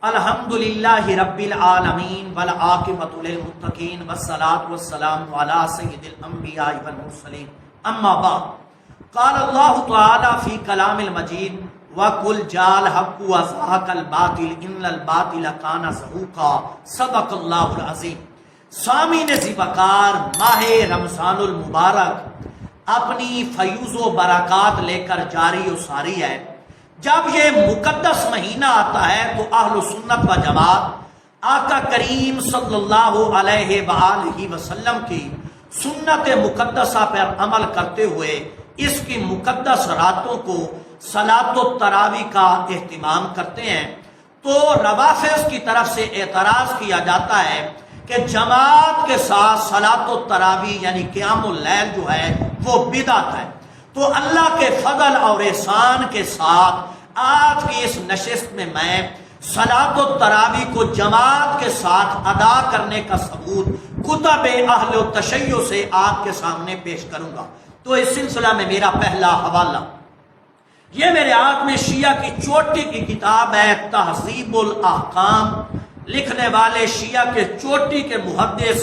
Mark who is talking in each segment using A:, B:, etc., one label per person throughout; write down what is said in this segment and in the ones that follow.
A: الحمدللہ رب العالمین والعاقبۃ للمتقین والصلاۃ والسلام علی سید الانبیاء والمرسلین اما بعد قال اللہ تعالی فی کلام المجید وَقُلْ جَاءَ الْحَقُّ وَزَهَقَ الْبَاطِلُ إِنَّ الْبَاطِلَ كَانَ زَهُوقًا صدق اللہ العظیم۔ سامعین ذیوقار، ماہ رمضان المبارک اپنی فیوز و برکات لے کر جاری و ساری ہے۔ جب یہ مقدس مہینہ آتا ہے تو اہل سنت و جماعت آقا کریم صلی اللہ علیہ وآلہ وسلم کی سنت مقدسہ پر عمل کرتے ہوئے اس کی مقدس راتوں کو صلاۃ التراویح کا اہتمام کرتے ہیں۔ تو روافض کی طرف سے اعتراض کیا جاتا ہے کہ جماعت کے ساتھ صلاۃ التراویح یعنی قیام اللیل جو ہے وہ بدعت ہے۔ تو اللہ کے فضل اور احسان کے ساتھ آج کی اس نشست میں میں صلاۃ التراویح کو جماعت کے ساتھ ادا کرنے کا ثبوت کتب اہل التشیع سے آپ کے سامنے پیش کروں گا۔ تو اس سلسلہ میں میرا پہلا حوالہ یہ میرے ہاتھ میں شیعہ کی چوٹی کی کتاب ہے تہذیب الاحکام، لکھنے والے شیعہ کے چوٹی کے محدث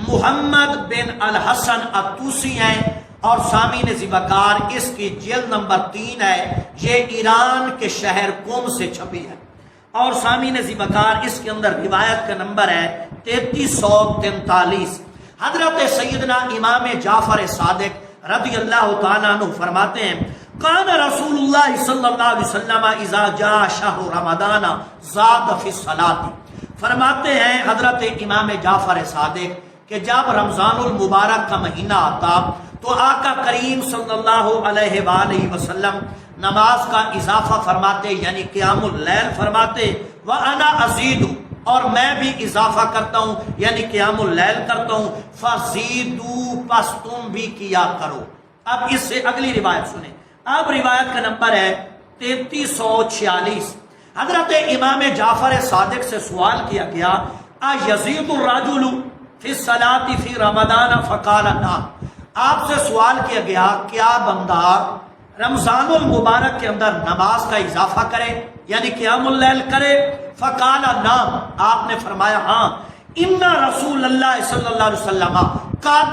A: محمد بن الحسن الطوسی ہیں، اور سامعین ذیوقار اس کی جلد نمبر 3 ہے، یہ ایران کے شہر قم سے چھپی ہے، اور سامعین ذیوقار اس کے اندر روایت کا نمبر ہے 3343۔ حضرت سیدنا امام جعفر صادق رضی اللہ تعالیٰ عنہ فرماتے ہیں کان رسول اللہ صلی اللہ علیہ وسلم اذا جاء شہر رمضان زاد فی الصلاۃ۔ فرماتے ہیں حضرت امام جعفر صادق کہ جب رمضان المبارک کا مہینہ آتا تو آقا کریم صلی اللہ علیہ وآلہ وسلم نماز کا اضافہ فرماتے یعنی قیام اللیل فرماتے، وَأَنَا أَزِيدُ، اور میں بھی اضافہ کرتا ہوں یعنی قیام اللیل کرتا ہوں، فَزِيدُوا، پس تم بھی کیا کرو۔ اب اس سے اگلی روایت سنیں۔ اب روایت کا نمبر ہے 3346۔ حضرت امام جعفر صادق سے سوال کیا گیا اَيَزِيدُ الرَّجُلُ فِي الصَّلَاةِ فِي رَمَضَانَ فَقَالَ نَعَمْ۔ آپ سے سوال کیا گیا کیا بندہ رمضان المبارک کے اندر نماز کا اضافہ کرے یعنی قیام اللیل کرے؟ فقال نعم، آپ نے فرمایا ہاں۔ ان رسول اللہ صلی اللہ علیہ وسلم قد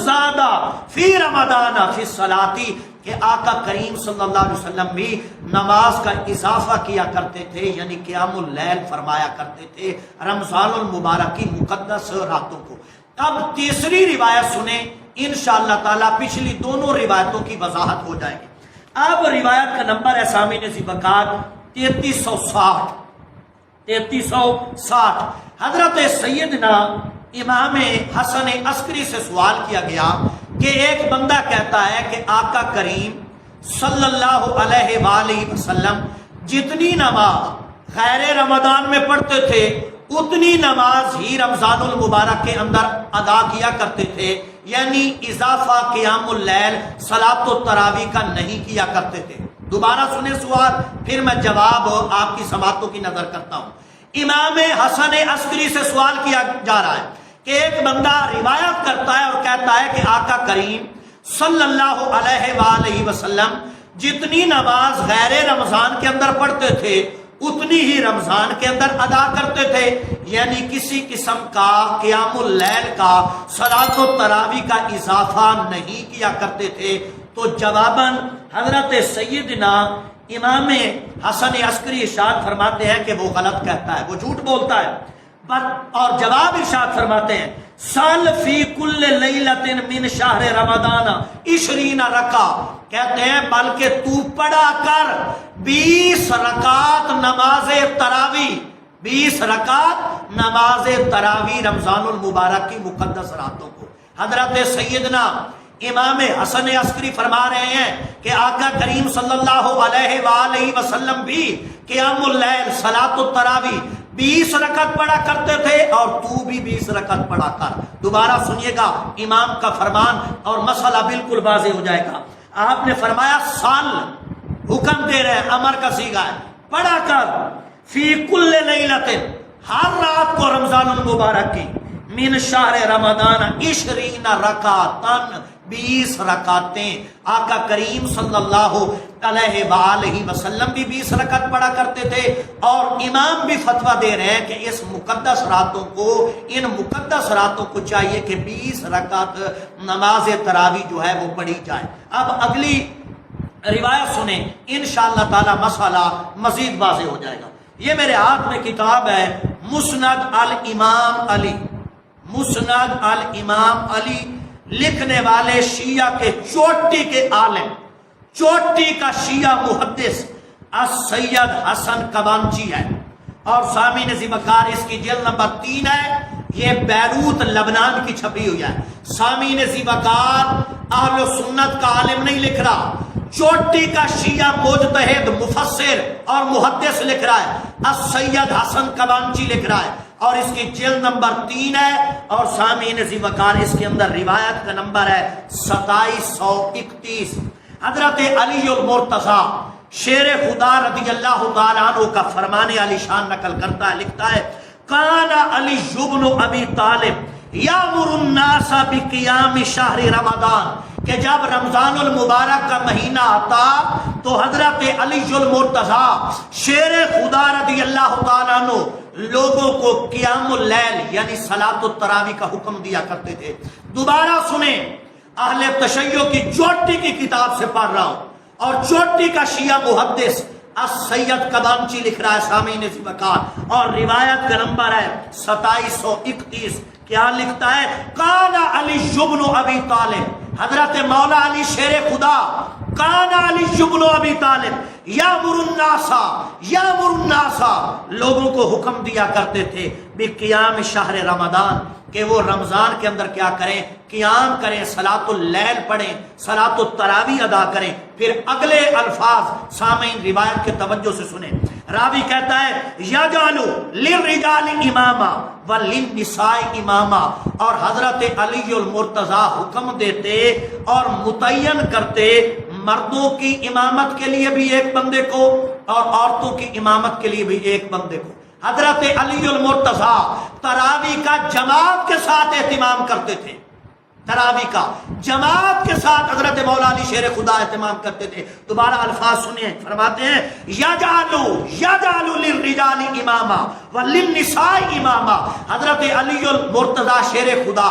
A: زادا فی رمضان فی الصلاۃ، کہ آقا کریم صلی اللہ علیہ وسلم بھی نماز کا اضافہ کیا کرتے تھے یعنی قیام اللیل فرمایا کرتے تھے رمضان المبارک کی مقدس راتوں کو۔ اب تیسری روایت سنیں، انشاءاللہ تعالی پچھلی دونوں روایتوں کی وضاحت ہو جائے گی۔ اب روایت کا نمبر ہے سامعین ذیوقار 3360۔ حضرت سیدنا امام حسن عسکری سے سوال کیا گیا کہ ایک بندہ کہتا ہے کہ آقا کریم صلی اللہ علیہ وآلہ وسلم جتنی نماز غیر رمضان میں پڑھتے تھے اتنی نماز ہی رمضان المبارک کے اندر ادا کیا کرتے تھے، یعنی اضافہ قیام اللیل صلاۃ التراویح کا نہیں کیا کرتے تھے۔ دوبارہ سنیں سوال، پھر میں جواب آپ کی سماعتوں کی نظر کرتا ہوں۔ امام حسن عسکری سے سوال کیا جا رہا ہے کہ ایک بندہ روایت کرتا ہے اور کہتا ہے کہ آقا کریم صلی اللہ علیہ وآلہ وسلم جتنی نماز غیر رمضان کے اندر پڑھتے تھے اتنی ہی رمضان کے اندر ادا کرتے تھے، یعنی کسی قسم کا قیام اللیل کا صلاۃ التراویح کا اضافہ نہیں کیا کرتے تھے۔ تو جواباً حضرت سیدنا امام حسن عسکری ارشاد فرماتے ہیں کہ وہ غلط کہتا ہے، وہ جھوٹ بولتا ہے، اور جواب ارشاد فرماتے ہیں سال فی کل لیلۃ من شہر رمضان 20 رکعت، کہتے ہیں بلکہ تو پڑھا کر 20 رکعت نماز تراویح، 20 رکعت نماز تراویح رمضان المبارک کی مقدس راتوں کو۔ حضرت سیدنا امام حسن عسکری فرما رہے ہیں کہ آقا کریم صلی اللہ علیہ وآلہ وسلم بھی قیام اللیل صلاۃ التراویح 20 رکعت پڑھا کرتے تھے اور تو بھی 20 رکعت پڑھا کر۔ دوبارہ سنیے گا امام کا فرمان اور مسئلہ بالکل واضح ہو جائے گا۔ آپ نے فرمایا سال، حکم دے رہے ہیں، امر کا صیغہ ہے، پڑھا کر فی کل لیلۃ، ہر رات کو رمضان المبارک کی، من شہر رمضان 20 رکعتن، 20 رکعتیں آقا کریم صلی اللہ علیہ وآلہ وسلم بھی 20 رکعت پڑھا کرتے تھے، اور امام بھی فتویٰ دے رہے ہیں کہ اس مقدس راتوں کو، ان مقدس راتوں کو چاہیے کہ 20 رکعت نماز تراویح جو ہے وہ پڑھی جائے۔ اب اگلی روایت سنیں، انشاءاللہ تعالی مسئلہ مزید واضح ہو جائے گا۔ یہ میرے ہاتھ میں کتاب ہے مسند الامام علی، مسند الامام علی، لکھنے والے شیعہ کے چوٹی کے عالم، چوٹی کا شیعہ محدث السید حسن کبانچی ہے، اور سامعین ذی وقار اس کی جلد نمبر 3 ہے، یہ بیروت لبنان کی چھپی ہوئی ہے۔ سامعین ذی وقار اہل سنت کا عالم نہیں لکھ رہا، چوٹی کا شیعہ مجتہد مفسر اور محدث لکھ رہا ہے، السید حسن کبانچی لکھ رہا ہے، اور اس کی جلد نمبر 3 ہے، اور سامعین ذی وقار اس کے اندر روایت کا نمبر ہے 2731۔ حضرت علی المرتضیٰ شیر خدا رضی اللہ تعالیٰ عنہ کا فرمان علی شان نقل کرتا ہے، لکھتا ہے کان علی بن ابی طالب یامر الناس بقیام شہر رمضان، کہ جب رمضان المبارک کا مہینہ آتا تو حضرت علی المرتضیٰ شیر خدا رضی اللہ تعالیٰ عنہ لوگوں کو قیام اللیل یعنی صلاۃ التراویح کا حکم دیا کرتے تھے۔ دوبارہ سنیں، اہل تشیع کی چوٹی کی کتاب سے پڑھ رہا ہوں، اور چوٹی کا شیعہ محدث السید کبانچی لکھ رہا ہے، سامعین ذی وقار، اور روایت کا نمبر ہے 2731۔ کیا لکھتا ہے؟ کان علی بن ابی طالب، حضرت مولا علی شیر خدا، کان علی بن ابی طالب یامر الناس، لوگوں کو حکم دیا کرتے تھے بقیام شہر رمضان، کہ وہ رمضان کے اندر کیا کریں؟ قیام کریں، صلاۃ اللیل پڑھیں، صلاۃ التراویح ادا کریں۔ پھر اگلے الفاظ سامعین روایت کے توجہ سے سنیں، راوی کہتا ہے یجعل للرجال اماما وللنساء اماما، اور حضرت علی المرتضیٰ حکم دیتے اور متعین کرتے مردوں کی امامت کے لیے بھی ایک بندے کو اور عورتوں کی امامت کے لیے بھی ایک بندے کو۔ حضرت علی المرتضیٰ تراویح کا جماعت کے ساتھ اہتمام کرتے تھے، تراویح کا جماعت کے ساتھ حضرت مولا علی شیر خدا اہتمام کرتے تھے۔ دوبارہ الفاظ سنیں، فرماتے ہیں یجعل للرجال اماما وللنساء اماما، حضرت علی المرتضیٰ شیر خدا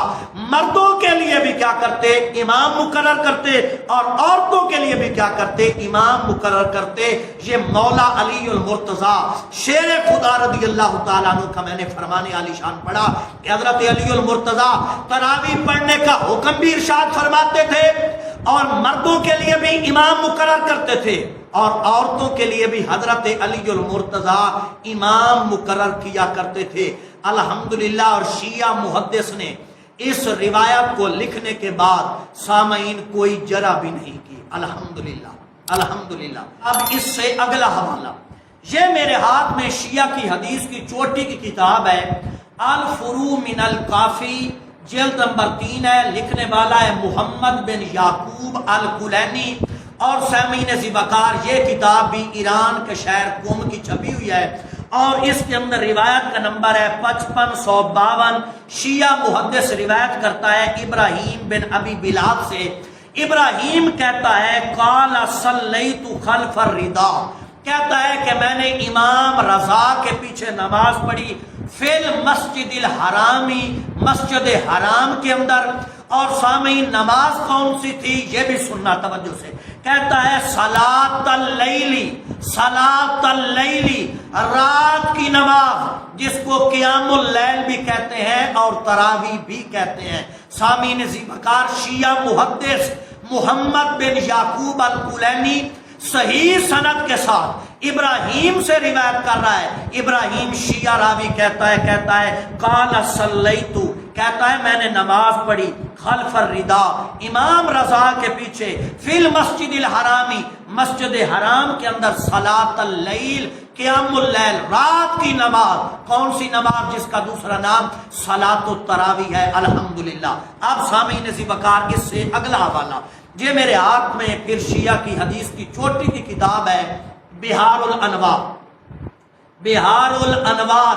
A: مردوں کے لیے بھی کیا کرتے؟ امام مقرر کرتے، اور عورتوں کے لیے بھی کیا کرتے؟ امام مقرر کرتے۔ یہ مولا علی المرتضیٰ شیر خدا رضی اللہ تعالیٰ عنہ کا میں نے فرمان علی شان پڑھا کہ حضرت علی المرتضیٰ تراویح پڑھنے کا حکم بھی ارشاد فرماتے تھے، اور مردوں کے لیے بھی امام مقرر کرتے تھے، اور عورتوں کے لیے بھی حضرت علی المرتضیٰ امام مقرر کیا کرتے تھے۔ الحمدللہ، اور شیعہ محدث نے اس روایت کو لکھنے کے بعد سامعین کوئی جرح بھی نہیں کی، الحمدللہ الحمدللہ۔ اب اس سے اگلا حوالہ، یہ میرے ہاتھ میں شیعہ کی حدیث کی چوٹی کی کتاب ہے الفروع من الکافی، جلد نمبر 3 ہے، لکھنے والا ہے محمد بن یعقوب الکلینی، اور سامعین ذی وقار یہ کتاب بھی ایران کے شہر قم کی چھپی ہوئی ہے، اور اس کے اندر روایت کا نمبر ہے 5552۔ شیعہ محدث روایت کرتا ہے ابراہیم بن ابی بلال سے، ابراہیم کہتا ہے قال صلیت خلف الرضا، کہتا ہے کہ میں نے امام رضا کے پیچھے نماز پڑھی فی المسجد الحرامی، مسجد حرام کے اندر، اور سامعین نماز کون سی تھی یہ بھی سننا توجہ سے، کہتا ہے صلاۃ اللیلی، صلاۃ اللیلی، رات کی نماز جس کو قیام اللیل بھی کہتے ہیں اور تراویح بھی کہتے ہیں۔ سامعین ذی وقار شیعہ محدث محمد بن یعقوب الکلینی صحیح سند کے ساتھ ابراہیم سے روایت کر رہا ہے، ابراہیم شیعہ راوی کہتا ہے قال صلیتو، کہتا ہے میں نے نماز پڑھی خلف الرضا، امام رضا کے پیچھے، فی المسجد الحرامی، مسجد حرام کے اندر، صلاۃ اللیل، قیام اللیل، رات کی نماز، کون سی نماز جس کا دوسرا نام صلاۃ التراویح ہے۔ الحمدللہ۔ اب سامعین ذی وقار اس سے اگلا حوالہ، یہ میرے ہاتھ میں پھر شیعہ کی حدیث کی چوٹی کی کتاب ہے بہار الانوار، بہار الانوار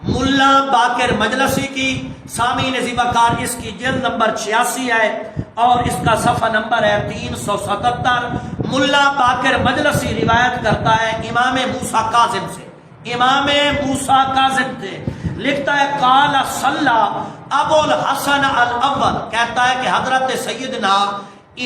A: ملا باقر مجلسی کی، سامعین ذی وقار اس کی جلد نمبر 86 ہے، اور اس کا صفحہ نمبر ہے 377۔ ملا باقر مجلسی روایت کرتا ہے امام موسیٰ کاظم سے، امام موسیٰ کاظم سے لکھتا ہے قال صلی ابو الحسن الاول، کہتا ہے کہ حضرت سیدنا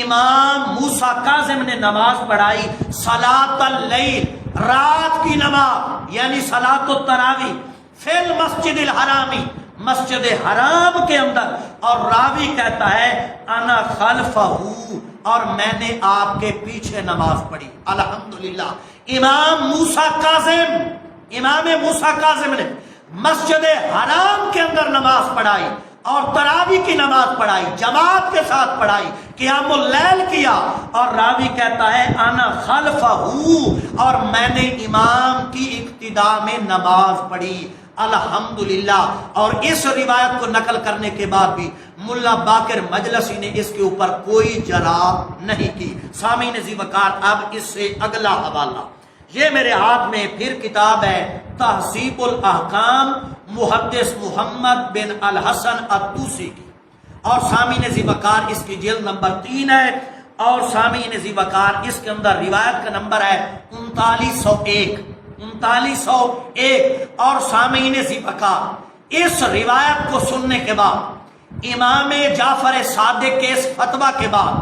A: امام موسیٰ کاظم نے نماز پڑھائی صلاۃ اللیل، رات کی نماز یعنی صلاۃ التراویح، فی المسجد الحرامی، مسجد حرام کے اندر، اور راوی کہتا ہے انا خلفہ، اور میں نے آپ کے پیچھے نماز پڑھی۔ الحمدللہ امام موسیٰ کاظم، امام موسیٰ کاظم نے مسجد حرام کے اندر نماز پڑھائی اور تراویح کی نماز پڑھائی، جماعت کے ساتھ پڑھائی، قیام اللیل کیا، اور راوی کہتا ہے انا خلفہ، اور میں نے امام کی اقتداء میں نماز پڑھی۔ الحمدللہ۔ اور اس روایت کو نقل کرنے کے بعد بھی ملا باقر مجلسی نے اس کے اوپر کوئی جرح نہیں کی۔ سامعین ذی وقار، اب اس سے اگلا حوالہ، یہ میرے ہاتھ میں پھر کتاب ہے تہذیب الاحکام محدث محمد بن الحسن الطوسی کی، اور سامعین ذی وقار اس کی جلد نمبر 3 ہے، اور سامعین ذی وقار اس کے اندر روایت کا نمبر ہے 3901، 3901۔ اور سامعین ذی وقار اس روایت کو سننے کے بعد، امام جعفر صادق کے اس فتویٰ کے بعد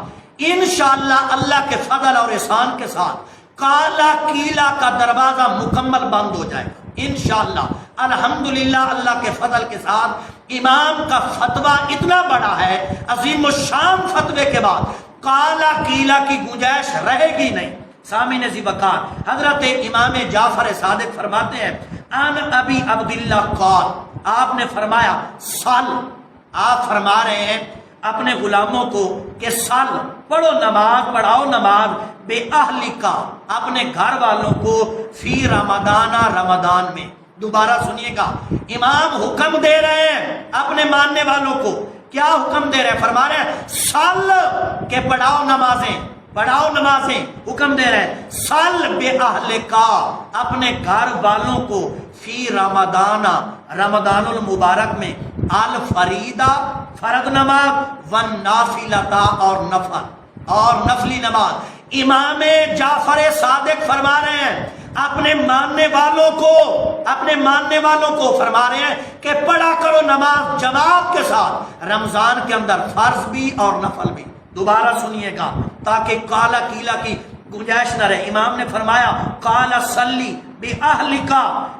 A: انشاءاللہ اللہ کے فضل اور احسان کے ساتھ کالا قلعہ کا دروازہ مکمل بند ہو جائے گا انشاءاللہ۔ الحمدللہ اللہ کے فضل کے ساتھ امام کا فتویٰ اتنا بڑا ہے، عظیم الشان فتوے کے بعد کالا قلعہ کی گنجائش رہے گی نہیں۔ سامعین ذی وقار، حضرت امام جعفر صادق فرماتے ہیں ان ابی عبداللہ قال، آپ نے فرمایا سل، آپ فرما رہے ہیں اپنے غلاموں کو کہ سل، پڑھو نماز، پڑھاؤ نماز، بے اہلکا، اپنے گھر والوں کو، فی رمضان، رمضان میں۔ دوبارہ سنیے گا، امام حکم دے رہے ہیں اپنے ماننے والوں کو، کیا حکم دے رہے ہیں؟ فرما رہے ہیں سل، کہ پڑھاؤ نمازیں، پڑھاؤ نمازیں، حکم دے رہے ہیں سل بے اہلکا، اپنے گھر والوں کو، فی رمضان، رمضان المبارک میں، الفریدہ، فرض نماز، والنافلہ، اور نفل، اور نفلی نماز۔ امام جعفر صادق فرما رہے ہیں اپنے ماننے والوں کو، اپنے ماننے والوں کو فرما رہے ہیں کہ پڑھا کرو نماز جماعت کے ساتھ، رمضان کے اندر فرض بھی اور نفل بھی۔ دوبارہ سنیے گا تاکہ کالا قیلا کی گنجائش نہ رہے۔ امام نے فرمایا کالا صلی بِأَهْلِكَ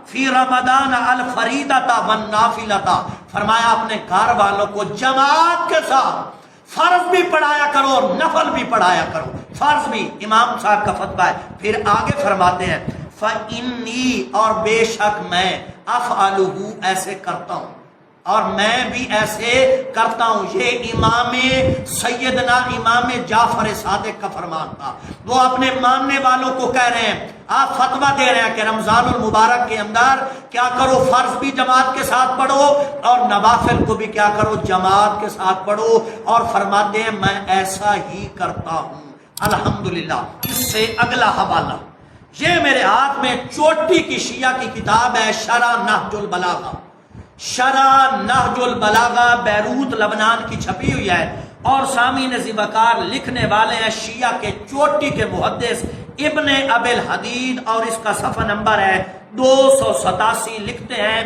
A: فی رمضان الفریدۃ والنافلۃ، فرمایا اپنے گھر والوں کو جماعت کے ساتھ فرض بھی پڑھایا کرو اور نفل بھی پڑھایا کرو، فرض بھی۔ امام صاحب کا فتویٰ ہے۔ پھر آگے فرماتے ہیں فَإِنِّي، اور بے شک میں، أَفْعَلُهُ، ایسے کرتا ہوں، اور میں بھی ایسے کرتا ہوں۔ یہ امام سیدنا امام جعفر صادق کا فرمان تھا۔ وہ اپنے ماننے والوں کو کہہ رہے ہیں، آپ فتویٰ دے رہے ہیں کہ رمضان المبارک کے اندر کیا کرو، فرض بھی جماعت کے ساتھ پڑھو اور نوافل کو بھی کیا کرو، جماعت کے ساتھ پڑھو، اور فرماتے ہیں میں ایسا ہی کرتا ہوں۔ الحمدللہ۔ اس سے اگلا حوالہ، یہ میرے ہاتھ میں چوٹی کی شیعہ کی کتاب ہے شرح نہج البلاغہ، شرح نہج البلاغہ، بیروت لبنان کی چھپی ہوئی ہے، اور سامعین ذی وقار لکھنے والے ہیں شیعہ کے چوٹی کے محدث ابن ابی الحدید، اور اس کا صفحہ نمبر ہے 287۔ لکھتے ہیں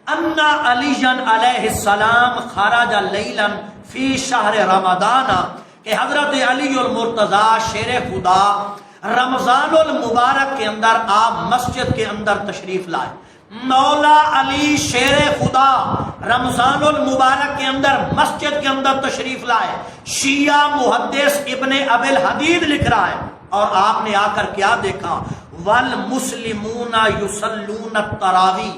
A: ان علی علیہ السلام خرج لیلا فی شہر رمضان، کہ حضرت علی المرتضیٰ شیر خدا رمضان المبارک کے اندر آپ مسجد کے اندر تشریف لائے۔ مولا علی شیر خدا رمضان المبارک کے اندر مسجد کے اندر تشریف لائے۔ شیعہ محدث ابن ابی الحدید لکھ رہا ہے، اور آپ نے آ کر کیا دیکھا، والمسلمون یصلون التراویح،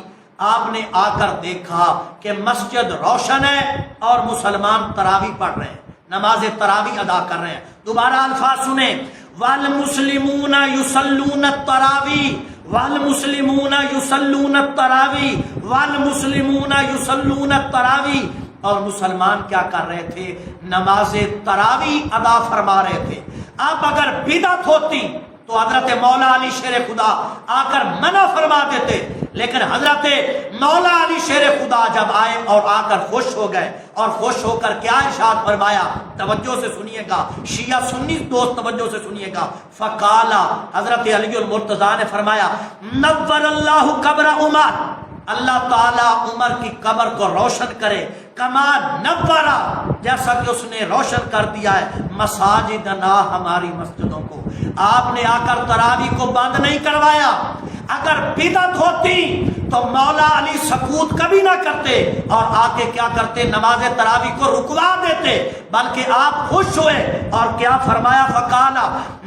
A: آپ نے آ کر دیکھا کہ مسجد روشن ہے اور مسلمان تراویح پڑھ رہے ہیں، نماز تراویح ادا کر رہے ہیں۔ دوبارہ الفاظ سنیں، والمسلمون یصلون التراویح، والمسلمون یصلون التراویح، والمسلمون یصلون التراویح، اور مسلمان کیا کر رہے تھے، نماز تراویح ادا فرما رہے تھے۔ اب اگر بدعت ہوتی تو حضرت مولا علی شیر خدا آ کر منع فرما دیتے، لیکن حضرت مولا علی شیر خدا جب آئے اور آ کر خوش ہو گئے، اور خوش ہو کر کیا ارشاد فرمایا، توجہ سے سنیے گا شیعہ سنی دوست، توجہ سے سنیے گا۔ فقالا، حضرت علی المرتضیٰ نے فرمایا، نور اللہ قبر عمر، اللہ تعالیٰ عمر کی قبر کو روشن کرے، کما نورا، جیسا کہ اس نے روشن کر دیا ہے مساجدنا، ہماری مسجدوں کو۔ آپ نے آ کر تراویح کو بند نہیں کروایا، اگر بدعت ہوتی تو مولا علی سکوت کبھی نہ کرتے اور آ کے کیا کرتے، نماز تراویح کو رکوا دیتے، بلکہ آپ خوش ہوئے اور کیا فرمایا، فقالا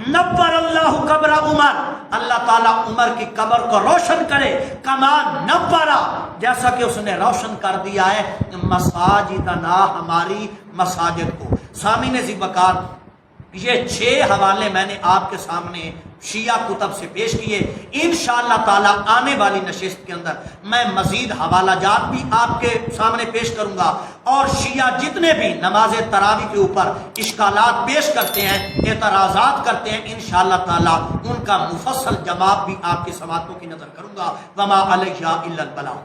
A: نور اللہ قبر عمر، اللہ تعالیٰ عمر کی قبر کو روشن کرے، کما نورا، جیسا کہ اس نے روشن کر دیا ہے مساجدنا، ہماری مساجد کو۔ سامعین ذی وقار، یہ 6 حوالے میں نے آپ کے سامنے شیعہ کتب سے پیش کیے۔ انشاءاللہ تعالی آنے والی نشست کے اندر میں مزید حوالہ جات بھی آپ کے سامنے پیش کروں گا، اور شیعہ جتنے بھی نماز تراویح کے اوپر اشکالات پیش کرتے ہیں، اعتراضات کرتے ہیں، انشاءاللہ تعالی ان کا مفصل جواب بھی آپ کی سماعتوں کی نظر کروں گا۔ وما علیہ الا البلاغ۔